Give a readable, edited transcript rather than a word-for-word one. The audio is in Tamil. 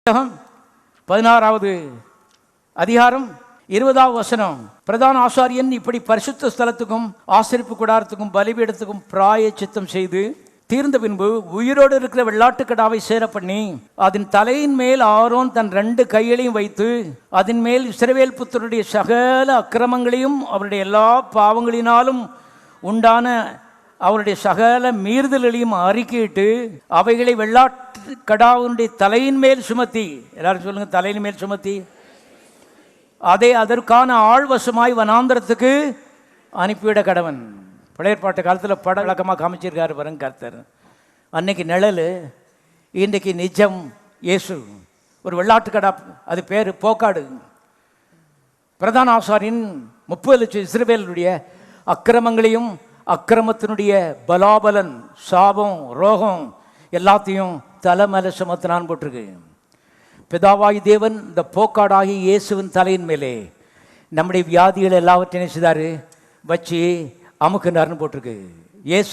16வது அதிகாரம் 20வது வசனம். பிரதான ஆசாரியன் இப்படி பரிசுத்த ஸ்தலத்துக்கும் ஆசரிப்பு கூடாரத்துக்கும் பலிபீடத்துக்கும் பிராயச்சித்தம் செய்து தீர்ந்த பின்பு உயிரோடு இருக்கிற வெள்ளாட்டுக்கடாவை சேர பண்ணி அதன் தலையின் மேல் ஆரோன் தன் 2 கைகளையும் வைத்து அதன் மேல் இஸ்ரவேல் புத்திரருடைய சகல அக்கிரமங்களையும் அவருடைய எல்லா பாவங்களினாலும் உண்டான அவருடைய சகல மீறுதல்களையும் அறிக்கையிட்டு அவைகளை வெள்ளாட்டுக்கடாவுடைய தலையின் மேல் சுமத்தி, எல்லாரும் சொல்லுங்க, தலையின் மேல் சுமத்தி அதை அதற்கான ஆழ்வசமாய் வனாந்திரத்துக்கு அனுப்பிவிட கடவன். பழையற்பாட்டு காலத்தில் பட விளக்கமாக காமிச்சிருக்காரு பாருங்க கர்த்தர். அன்னைக்கு நிழல், இன்றைக்கு நிஜம். இயேசு ஒரு வெள்ளாட்டுக்கடா, அது பேர் போக்காடு. பிரதான ஆசாரின் 30 லட்சம் இஸ்ரவேலுடைய அக்கிரமங்களையும் அக்கிரமத்தினுடைய பலாபலன், சாபம், ரோகம் எல்லாத்தையும் தலைமையில சுமத்தினான் போட்டிருக்கு. பிதாவாகி தேவன் இந்த போக்காடாகி இயேசுவின் தலையின் மேலே நம்முடைய வியாதிகள் எல்லாவற்றையும் செய்தாரு, வச்சு அமுக்குனார்னு போட்டிருக்கு. இயேசு